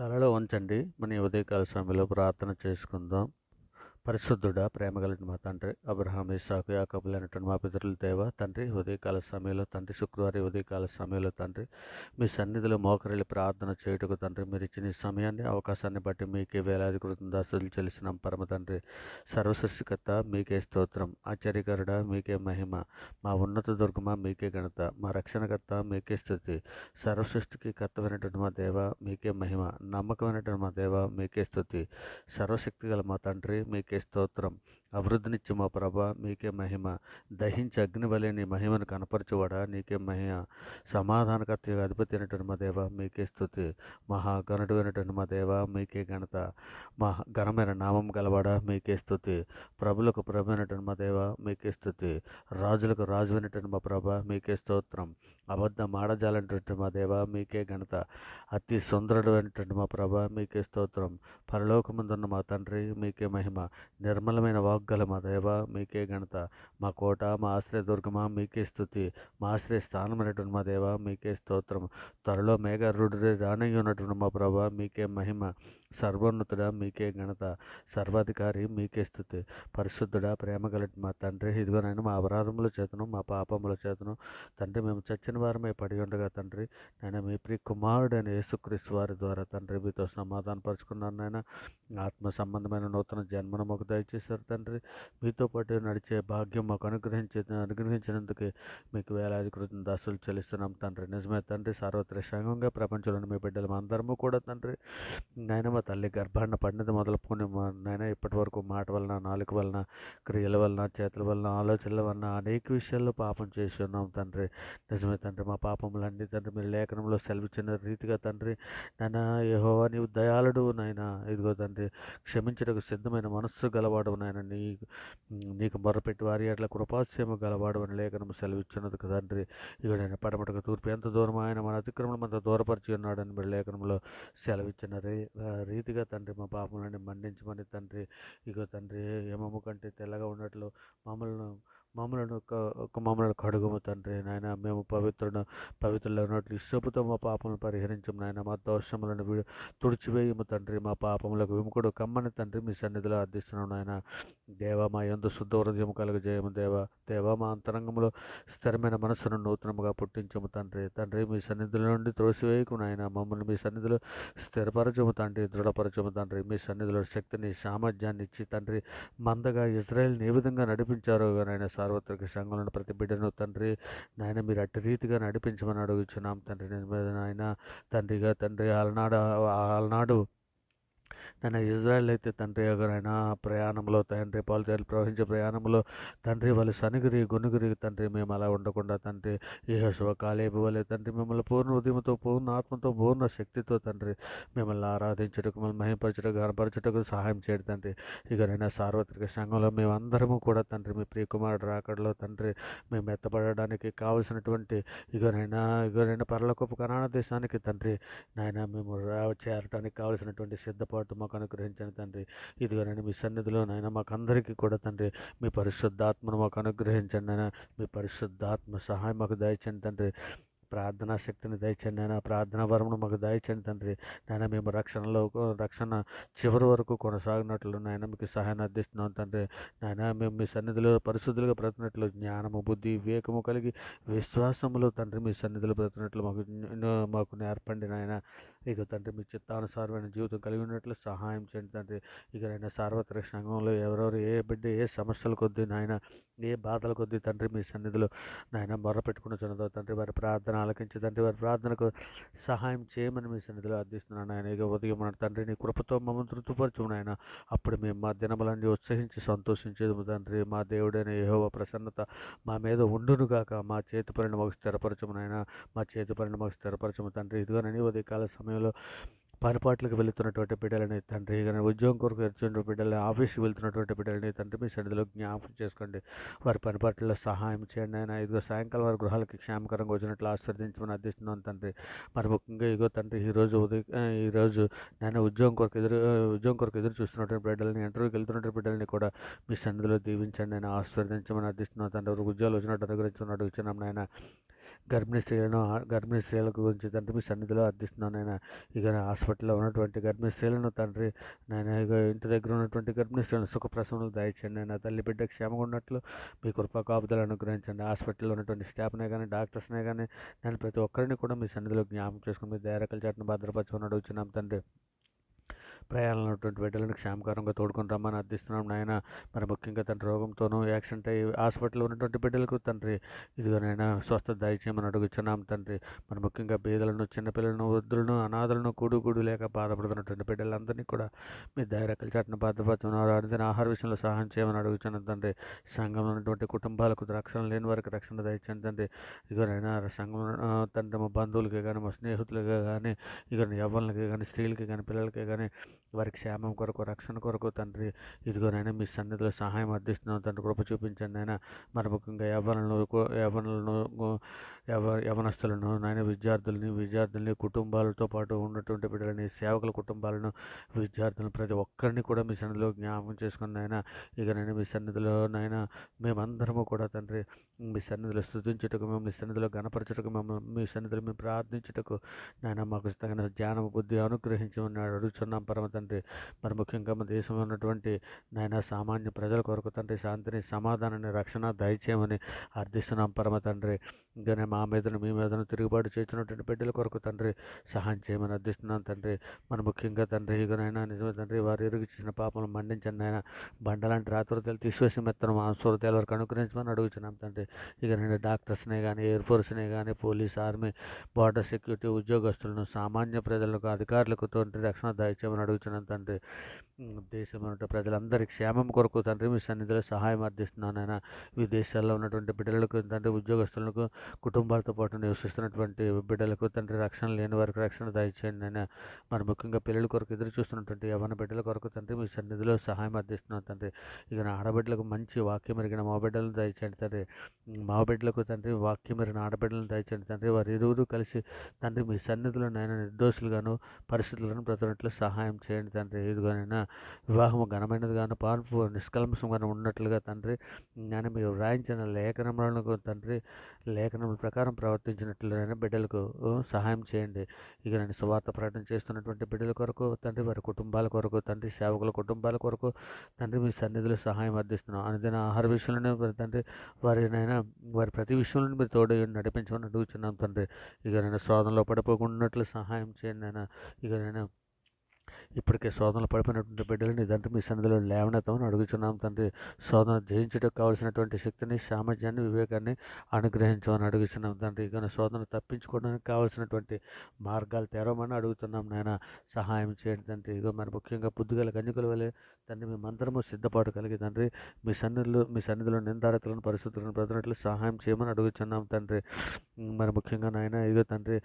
తలలో ఉంచండి. మన ఈ ఉదయకాల సమయంలో ప్రార్థన చేసుకుందాం. పరిశుద్ధుడా, ప్రేమగలిగిన మా తండ్రి, అబ్రహాం, ఇస్సాకు, యాకోబులైనటువంటి మా పితరుల దేవ తండ్రి, ఉదయకాల సమయంలో తండ్రి, శుక్రవారం ఉదయకాల సమయంలో తండ్రి, మీ సన్నిధిలో మోకరిల్లి ప్రార్థన చేయుటకు తండ్రి, మీరు ఇచ్చిన ఈ సమయాన్ని, అవకాశాన్ని బట్టి మీకే వేలాది కృతజ్ఞతాస్తుతులు చెల్లిస్తున్నాం. పరమ తండ్రి, సర్వసృష్టికర్త మీకే స్తోత్రం. ఆశ్చర్యకరుడా మీకే మహిమ. మా ఉన్నత దుర్గమ మీకే ఘనత. మా రక్షణకర్త మీకే స్తుతి. సర్వసృష్టికి కర్తమైనటువంటి మా దేవ మీకే మహిమ. నమ్మకమైనటువంటి మా దేవ మీకే స్తుతి. సర్వశక్తి గల మా తండ్రి మీకే స్తోత్రం. అభివృద్ధినిచ్చి మా ప్రభ మీకే మహిమ. దహించి అగ్నివలే నీ మహిమను కనపరచువాడా నీకే మహిమ. సమాధానకర్త అధిపతి అయినటువంటి మా దేవ మీకే స్తుతి. మహాగణుడైనటువంటి మా దేవ మీకే ఘనత. ఘనమైన నామం గలవాడా మీకే స్తుతి. ప్రభులకు ప్రభు అయినటువంటి మా దేవ మీకే స్తుతి. రాజులకు రాజు అయినటువంటి మా ప్రభ మీకే స్తోత్రం. అబద్ధం ఆడజాలంటువంటి మా దేవ మీకే ఘనత. అతి సుందరుడు అయినటువంటి మా ప్రభ మీకే స్తోత్రం. పరలోకమందున్న మా తండ్రి మీకే మహిమ. నిర్మలమైన వాగ్గల మా దేవ మీకే ఘనత. మా కోట, మా ఆశ్రయ దుర్గమా మీకే స్తుతి. మా ఆశ్రయ స్థానమైనటువంటి మా దేవ మీకే స్తోత్రం. త్వరలో మేఘారుడు రానయ్యి ఉన్నటువంటి మా ప్రభ మీకే మహిమ. సర్వోన్నతుడా మీకే ఘనత. సర్వాధికారి మీకే స్తుతి. పరిశుద్ధుడా, ప్రేమ గలటి మా తండ్రి, ఇదిగోనైనా మా అపరాధముల చేతను మా పాపముల చేతను తండ్రి మేము చచ్చిన వారమే పడి ఉండగా తండ్రి, నేను మీ ప్రియ కుమారుడైన యేసుక్రీస్తు వారి ద్వారా తండ్రి మీతో సమాధానపరుచుకున్నాను. నాయన ఆత్మ సంబంధమైన నూతన జన్మను మాకు దయచేశారు తండ్రి. మీతో పాటు నడిచే భాగ్యం మాకు అనుగ్రహించినందుకు మీకు వేలాది కృతజ్ఞతాస్తుతులు చెల్లిస్తున్నాం తండ్రి. నిజమే తండ్రి, సార్వత్రికంగా ప్రపంచంలోని మీ బిడ్డలు మా అందరము కూడా తండ్రి నాయన మా తల్లి గర్భాన్ని పడినది మొదలుకొని నాయన ఇప్పటి వరకు మాట వలన, నాలుక వలన, క్రియల వలన, చేతుల వలన, ఆలోచనల వలన అనేక విషయాల్లో పాపం చేసి ఉన్నాం తండ్రి. నిజమే తండ్రి, మా పాపములన్నీ తండ్రి మీరు లేఖనంలో సెలవిచ్చిన రీతిగా తండ్రి నాయన యెహోవా నీవు దయాళుడు నాయన. ఇదిగో తండ్రి, క్షమించడానికి సిద్ధమైన మనస్సు గలవాడు నాయన. నీకు మొరపెట్టి వారి అట్లా కృపాస్యము గలవాడు అని లేఖనము సెలవిచ్చినది తండ్రి. ఇక నేను పడమటకు తూర్పు ఎంత దూరం ఆయన మన అతిక్రమణం అంత దూరపరిచి ఉన్నాడని మీరు లేఖనంలో సెలవిచ్చిన రీతిగా తండ్రి మా పాపములని మన్నించమని తండ్రి. ఇగో తండ్రి, యమము కంటే తెల్లగా ఉన్నట్లు మమ్మల్ని కడుగుము తండ్రి. నాయన మేము పవిత్రులు ఉన్నట్లు ఇష్టపుతో మా పాపములను పరిహరించము నాయన. మా దోషములను తుడిచివేయము తండ్రి. మా పాపములకు విముకుడు కమ్మని తండ్రి మీ సన్నిధిలో అర్థిస్తున్నాం నాయన. దేవ మా యందు శుద్ధ హృదయం కలుగజేయము దేవ మా అంతరంగంలో స్థిరమైన మనస్సును నూతనముగా పుట్టించము తండ్రి. తండ్రి మీ సన్నిధిలో నుండి త్రోసివేయకు నాయన. మమ్మల్ని మీ సన్నిధిలో స్థిరపరచము తండ్రి, దృఢపరచము తండ్రి. మీ సన్నిధిలో శక్తిని, సామర్థ్యాన్ని ఇచ్చి తండ్రి మందగా ఇజ్రాయెల్ని ఏ విధంగా నడిపించారో నాయన, సార్వత్రిక సంఘంలో ప్రతి బిడ్డను తండ్రి నాయన మీరు అట్టి రీతిగా నడిపించమని అడుగుచున్నాం తండ్రి. నాయన తండ్రి ఆలనాడు నన్ను ఇజ్రాయెల్ అయితే తండ్రి ఎవరైనా ప్రయాణంలో తండ్రి పాలు ప్రవహించే ప్రయాణంలో తండ్రి వాళ్ళు సనిగిరి గొనుగిరి తండ్రి మేము అలా ఉండకుండా తండ్రి యెహోషువ కాలేబు వలె తండ్రి మిమ్మల్ని పూర్ణ ఉదయంతో, పూర్ణ ఆత్మతో, పూర్ణ శక్తితో తండ్రి మిమ్మల్ని ఆరాధించటకు, మిమ్మల్ని మహింపరచటకు, గనపరచటకు సహాయం చేయడం తండ్రి. ఇకనైనా సార్వత్రిక సంఘంలో మేమందరము కూడా తండ్రి మీ ప్రియ కుమారుడు రాకడలో తండ్రి మేము ఎత్తబడడానికి కావలసినటువంటి ఇగనైనా పరలోకపు కనాన దేశానికి తండ్రి నాయన మేము చేరడానికి కావలసినటువంటి సిద్ధపాటు మాకు అనుగ్రహించండి తండ్రి. ఇదిగోనండి మీ సన్నిధిలో నాయన మాకందరికీ కూడా తండ్రి మీ పరిశుద్ధాత్మను మాకు అనుగ్రహించండి నాయన. మీ పరిశుద్ధాత్మ సహాయం మాకు దయచండి తండ్రి. ప్రార్థనా శక్తిని దయచండి నాయన. ప్రార్థనా వరమును మాకు దయచండి తండ్రి. నాయన మేము రక్షణ చివరి వరకు కొనసాగినట్లు నాయన మీకు సహాయాన్ని అందిస్తున్నాం తండ్రి. నాయన మేము మీ సన్నిధిలో పరిశుద్ధులుగా బ్రతినట్లు జ్ఞానము, బుద్ధి, వివేకము కలిగి విశ్వాసములు తండ్రి మీ సన్నిధిలో బ్రతినట్లు మాకు నేర్పండి నాయన. ఇక తండ్రి మీ చిత్తానుసారమైన జీవితం కలిగి ఉన్నట్లు సహాయం చేయండి తండ్రి. ఇకనైనా సార్వత్రిక సంఘంలో ఎవరెవరు ఏ బిడ్డ ఏ సమస్యల కొద్దీ నాయన, ఏ బాధల కొద్దీ తండ్రి మీ సన్నిధిలో నాయన మొర్ర పెట్టుకుని చున్నదో తండ్రి వారి ప్రార్థన ఆలకించి తండ్రి వారి ప్రార్థనకు సహాయం చేయమని మీ సన్నిధిలో అర్థిస్తున్నాను ఆయన. ఇక ఉదయం మన తండ్రి నీ కృపతో మమ్మల్ని తృప్తిపరచు నాయన. అప్పుడు మేము మా దినములన్నీ ఉత్సహించి సంతోషించేది తండ్రి. మా దేవుడైన యెహోవా ప్రసన్నత మా మీద ఉండునుగాక. మా చేతి పనిని మాకు స్థిరపరచము నాయన. మా చేతి పనిని మాకు స్థిరపరచము తండ్రి. ఇదిగోనని ఉదయకాల సమయంలో పనిపాట్లకు వెళుతున్నటువంటి బిడ్డలని తండ్రి, ఉద్యోగం కొరకు వెళ్తున్న బిడ్డలని, ఆఫీస్కి వెళ్తున్నటువంటి బిడ్డలని తండ్రి మీ సన్నిధిలో జ్ఞాపకం చేసుకోండి. వారి పనిపాట్లలో సహాయం చేయండి ఆయన. ఇదిగో సాయంకాలం వారి గృహాలకి క్షేమకరంగా వచ్చినట్లు ఆశీర్వదించమని అర్థిస్తున్నాను తండ్రి. మరి ముఖ్యంగా ఇదిగో తండ్రి ఈరోజు నేను ఉద్యోగం కొరకు ఎదురు చూస్తున్నటువంటి బిడ్డలని, ఇంటర్వ్యూకి వెళ్తున్నటువంటి బిడ్డలని కూడా మీ సన్నిధిలో దీవించండి. నేను ఆశీర్వదించమని అర్థిస్తున్నాను తండ్రి. వారికి ఉద్యోగాలు వచ్చినట్టు అనుగ్రహించుకుని అడుగుతున్నాం నాయన. గర్భిణీ స్త్రీల గురించి తండ్రి మీ సన్నిధిలో అర్థిస్తున్నాను నాయన. ఇక హాస్పిటల్లో ఉన్నటువంటి గర్భిణీ స్త్రీలను తండ్రి నాయన, ఇక ఇంటి దగ్గర ఉన్నటువంటి గర్భిణీ స్త్రీలను సుఖప్రసవములు దయచేయండి నాయన. తల్లి బిడ్డ క్షేమంగా ఉన్నట్లు మీ కృపా కాపుదలు అనుగ్రహించండి. హాస్పిటల్లో ఉన్నటువంటి స్టాఫ్నే కానీ డాక్టర్స్నే కానీ నేను ప్రతి ఒక్కరిని కూడా మీ సన్నిధిలో జ్ఞాపకం చేసుకుని మీ దయారకల చాటును భద్రపరచుకొని అడుగుతున్నాం తండ్రి. ప్రయాణంలో ఉన్నటువంటి బిడ్డలను క్షేమకరంగా తోడుకొని రమ్మని అర్థిస్తున్నాం నాయన. మరి ముఖ్యంగా తండ్రి రోగంతోనూ యాక్సిడెంట్ అయ్యి హాస్పిటల్లో ఉన్నటువంటి బిడ్డలకు తండ్రి ఇదిగోనైనా స్వస్థత దయచేయమని అడుగుతున్నాం తండ్రి. మరి ముఖ్యంగా బీదలను, చిన్నపిల్లలను, వృద్ధులను, అనాథలను, కూడు లేక బాధపడుతున్నటువంటి బిడ్డలందరినీ కూడా మీ దయరకల చాటును భద్రపరచున్నారు. అడిగిన ఆహార విషయంలో సహాయం చేయమని అడుగుతున్నాం తండ్రి. సంఘంలో ఉన్నటువంటి కుటుంబాలకు రక్షణ లేని వారికి రక్షణ దయచేయండి తండ్రి. ఇదిగోనైనా సంఘంలో తండ్రి మా బంధువులకి కానీ, మా స్నేహితులకి కానీ, ఇక యవ్వనులకి కానీ, స్త్రీలకి కానీ, పిల్లలకి కానీ వారి క్షేమం కొరకు, రక్షణ కొరకు తండ్రి ఇదిగోనైనా మీ సన్నిధిలో సహాయం అర్థిస్తున్నాం తండ్రి. కృప చూపించండి నాయన. మరి ముఖ్యంగా యవనస్తులను నాయన, విద్యార్థుల్ని కుటుంబాలతో పాటు ఉన్నటువంటి బిడ్డలని, సేవకుల కుటుంబాలను, విద్యార్థులను ప్రతి ఒక్కరిని కూడా మీ సన్నిధిలో జ్ఞాపకం చేసుకుని నాయన. ఇక నేను మీ సన్నిధిలో నాయన మేమందరము కూడా తండ్రి మీ సన్నిధిలో స్తుతించుటకు, మేము మీ సన్నిధిలో గణపరచుటకు, మీ సన్నిధిలో మేము ప్రార్థించుటకు నాయన మాకు తగిన జ్ఞానం, బుద్ధి అనుగ్రహించమని అడుగుతున్నాం పరమ తండ్రి. మరి ముఖ్యంగా మన దేశంలో ఉన్నటువంటి నాయన సామాన్య ప్రజల కొరకు తండ్రి శాంతిని, సమాధానాన్ని, రక్షణ దయచేయమని అర్థిస్తున్నాం పరమ తండ్రి. ఇంకనే మా మీదను, మీ మీదను తిరుగుబాటు చేస్తున్నటువంటి బిడ్డల కొరకు తండ్రి సహాయం చేయమని అర్థిస్తున్నాం తండ్రి. మన ముఖ్యంగా తండ్రి ఇకనైనా నిజమే తండ్రి వారు ఎరుగు చేసిన పాపను మండించండి ఆయన. బండలాంటి రాత్రులు తీసివేసి మెత్తను మాంసవృతాల వరకు అనుగ్రహించమని అడుగుతున్నాం తండ్రి. ఇక నేను డాక్టర్స్నే కానీ, ఎయిర్ ఫోర్స్నే కానీ, పోలీస్, ఆర్మీ, బార్డర్ సెక్యూరిటీ ఉద్యోగస్తులను, సామాన్య ప్రజలకు, అధికారులకు తండ్రి రక్షణ దయచేయమని అడుగుతున్నాను తండ్రి. దేశంలో ఉన్న ప్రజలందరి క్షేమం కొరకు తండ్రి మీ సన్నిధిలో సహాయం అర్థిస్తున్నాను ఆయన. విదేశాల్లో ఉన్నటువంటి బిడ్డలకు తండ్రి, ఉద్యోగస్తులకు, కుటుంబాలతో పాటు నివసిస్తున్నటువంటి బిడ్డలకు తండ్రి రక్షణ లేని వారికి రక్షణ దయచేయండి ఆయన. మరి ముఖ్యంగా పిల్లల కొరకు ఎదురు చూస్తున్నటువంటి యవ్వన బిడ్డల కొరకు తండ్రి మీ సన్నిధిలో సహాయం అర్థిస్తున్నాను తండ్రి. ఇక నా ఆడబిడ్డలకు మంచి వాక్యం ఎరిగిన మా బిడ్డలను దయచేయండి తండ్రి. మా బిడ్డలకు తండ్రి వాక్యం ఎరిగిన ఆడబిడ్డలను దయచేయండి తండ్రి. వారు ఇరువురు కలిసి తండ్రి మీ సన్నిధిలో నాయన నిర్దోషులుగాను, పరిస్థితులను బ్రతుకున్నట్లు సహాయం చేయండి తండ్రి. ఇదిగోనైనా వివాహము ఘనమైనదిగాను, పాల్పు నిష్కల్మషంగాను ఉన్నట్లుగా తండ్రి నేను మీరు వ్రాయించిన లేఖనములకు తండ్రి లేఖనముల ప్రకారం ప్రవర్తించినట్లుగా బిడ్డలకు సహాయం చేయండి. ఇక నేను సువార్త ప్రకటన చేస్తున్నటువంటి బిడ్డల కొరకు తండ్రి, వారి కుటుంబాల కొరకు తండ్రి, సేవకుల కుటుంబాల కొరకు తండ్రి మీ సన్నిధిలో సహాయం అందిస్తున్నాం. అనుదిన ఆహార విషయంలోనే తండ్రి వారినైనా వారి ప్రతి విషయంలో మీరు తోడు నడిపించమని అడుగుతున్నాం తండ్రి. ఇక నేను శోధనలో పడిపోకున్నట్లు సహాయం చేయండి అయినా. ఇక నేను ఇప్పటికే శోధనలు పడిపోయినటువంటి బిడ్డలని ఇదంతా మీ సన్నిధిలో లేవనెత్తమని అడుగుతున్నాం తండ్రి. శోధన జయించడానికి కావాల్సినటువంటి శక్తిని, సామర్థ్యాన్ని, వివేకాన్ని అనుగ్రహించమని అడుగుతున్నాం తండ్రి. ఇక శోధన తప్పించుకోవడానికి కావాల్సినటువంటి మార్గాలు తెరవమని అడుగుతున్నాం నాయన. సహాయం చేయండి తండ్రి. ఇక మరి ముఖ్యంగా పొద్దుగల కన్యకుల వలె తండ్రి మేమందరము సిద్ధపాటు కలిగి తండ్రి మీ సన్నిధిలో నిందారతులను, పరిస్థితులను బ్రతినట్లు సహాయం చేయమని అడుగుతున్నాం తండ్రి. మరి ముఖ్యంగా నాయన ఇగో తండ్రి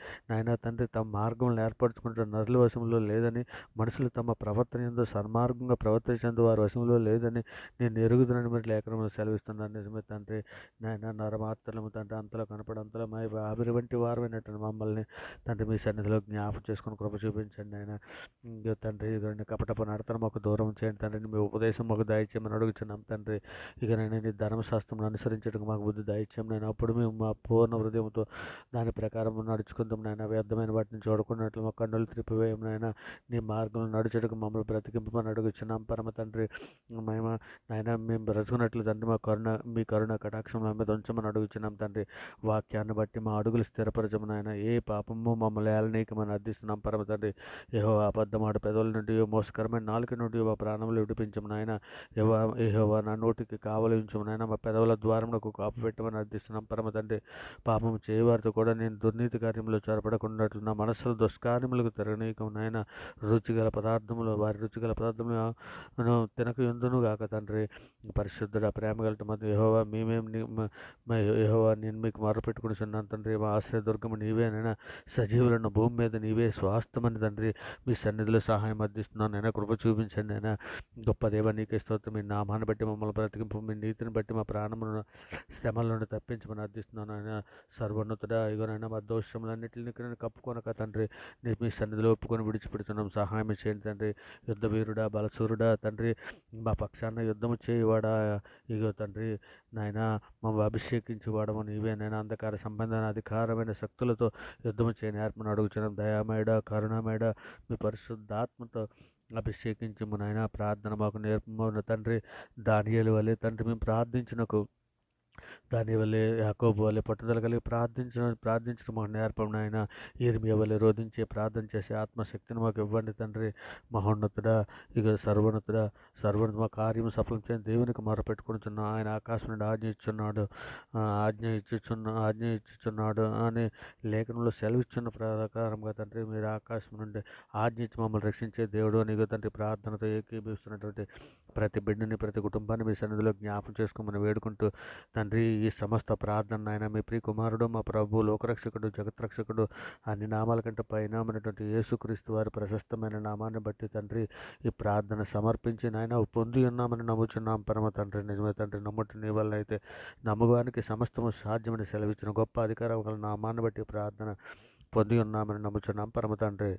తమ మార్గంలో ఏర్పరచుకుంటున్న నరుల వశంలో లేదని, మనుషులు తమ ప్రవర్తన యందు సన్మార్గంగా ప్రవర్తించేందు వారి వశంలో లేదని నేను ఎరుగుదనని మీరు లేఖనంలో సెలవిస్తున్నాను. నిజమే తండ్రి. నాయన నరమాత్రలము తండ్రి అంతలో కనపడంతలో మా ఆవిరి వంటి వారమైనట్టు మమ్మల్ని తండ్రి మీ సన్నిధిలో జ్ఞాపకం చేసుకుని కృప చూపించండి ఆయన. ఇంకో తండ్రి ఇక కపటపు నడతను మాకు దూరం చేయండి తండ్రి. మీ ఉపదేశం మాకు దయచేయమని అడుగుతున్నాం తండ్రి. ఇక నేను నీ ధర్మశాస్త్రం అనుసరించడానికి మాకు బుద్ధి దయచేయం నేను. అప్పుడు మేము మా పూర్ణ హృదయంతో దాని ప్రకారం నడుచుకుందాం నాయన. వ్యర్థమైన వాటిని చూడకున్నట్లు మా కన్నులు త్రిపివేయం నాయన. నీ మార్గంలో నడుచుటకు మమ్మల్ని బ్రతికింపమని అడుగుచున్నాం పరమ తండ్రి. మేము నాయన మేము బ్రతుకున్నట్లు తండ్రి మీ కరుణ కటాక్షం మా మీద ఉంచమని అడుగుచున్నాం తండ్రి. వాక్యాన్ని బట్టి మా అడుగులు స్థిరపరచము నాయన. ఏ పాపము మమ్మల్ని ఏలనీకమని అర్థిస్తున్నాం పరమ తండ్రి. యెహోవా అబద్ధమాడు పెదవుల నుండి, మోసకరమైన నాలుక నుండి మా ప్రాణములు విడిపించము నాయన. యెహోవా నా నోటికి కావలి ఉంచము నాయన. మా పెదవుల ద్వారములకు కాపు పెట్టమని అర్థిస్తున్నాం పరమ తండ్రి. పాపం చేయవారితో కూడా నేను దుర్నీతి కార్యములు చొరపడకున్నట్లు నా మనస్సులో దుష్కార్యములకు తిరగనీయకం నాయన. వారి రుచిగల పదార్థములు తినక ఎందును గాక తండ్రి. పరిశుద్ధుడ ప్రేమగలట మధ్య యెహోవా నేను మీకు మొరపెట్టుకునిచున్నాను తండ్రి. మా ఆశ్రయదుర్గము నీవేనైనా. సజీవులను భూమి మీద నీవే స్వాస్థమని తండ్రి మీ సన్నిధిలో సహాయం అందిస్తున్నాను అయినా. కృప చూపించండి అయినా. గొప్ప దేవ నీకే స్తోత్రం. మీ నామాన్ని బట్టి మమ్మల్ని బ్రతికింపు, మీ నీతిని బట్టి మా ప్రాణములను శ్రమల నుండి తప్పించమని అర్థిస్తున్నాను ఆయన. సర్వోన్నతుడా ఇగోనైనా మా దోషములన్నింటినీ కప్పుకొనక తండ్రి మీ సన్నిధిలో ఒప్పుకొని విడిచిపెడుతున్నాం. సహాయం చేయండి తండ్రి. యుద్ధ వీరుడా, బలశూరుడా తండ్రి, మా పక్షాన యుద్ధము చేయువాడా, ఇగో తండ్రి నాయన మమ్మల్ని అభిషేకించి వాడము నీవే నైనా. అంధకార సంబంధమైన అధికారమైన శక్తులతో యుద్ధము చేయని నేర్పమని అడుగుచున్నాం. దయామేడ, కరుణమేడ, మీ పరిశుద్ధాత్మతో అభిషేకించము నాయన. ప్రార్థన మాకు నేర్పమని తండ్రి. దానియేలు వలె తండ్రి మేము ప్రార్థించినకు, దాని వల్లే యాకోబు వల్లే పట్టుదల కలిగి ప్రార్థించడం మాకు నేర్పం నాయన. యిర్మీయా వల్లే రోధించే ప్రార్థన చేసే ఆత్మశక్తిని మాకు ఇవ్వండి తండ్రి. మహోన్నతుడా, ఇక సర్వోన్నత మా కార్యము సఫలం చేయని దేవునికి మొరపెట్టుకుంటున్నా. ఆయన ఆకాశం నుండి ఆజ్ఞ ఇచ్చుచున్నాడు అని లేఖనంలో సెలవిచ్చున్న ప్రకారంగా తండ్రి మీరు ఆకాశం నుండి ఆజ్ఞ ఇచ్చి మమ్మల్ని రక్షించే దేవుడు అని తండ్రి. ప్రార్థనతో ఏకీభవిస్తున్నటువంటి ప్రతి బిడ్డని, ప్రతి కుటుంబాన్ని మీ సన్నిధిలో జ్ఞాపం చేసుకోమని వేడుకుంటూ తండ్రి, ఈ సమస్త ప్రార్థన ఆయన మీ ప్రియ కుమారుడు, మా ప్రభు, లోకరక్షకుడు, జగత్రక్షకుడు, అన్ని నామాల కంటే పైనామైనటువంటి యేసుక్రీస్తు వారి ప్రశస్తమైన నామాన్ని బట్టి తండ్రి ఈ ప్రార్థన సమర్పించి నాయన పొంది ఉన్నామని నమ్ముచున్నాం పరమ తండ్రి. నిజమే తండ్రి, నమ్ముటి నీ వల్ల అయితే నమ్మగానికి సమస్తము సాధ్యమని సెలవిచ్చిన గొప్ప అధికారం గల నామాన్ని బట్టి ప్రార్థన పొంది ఉన్నామని నమ్ముచున్నాం పరమ తండ్రి.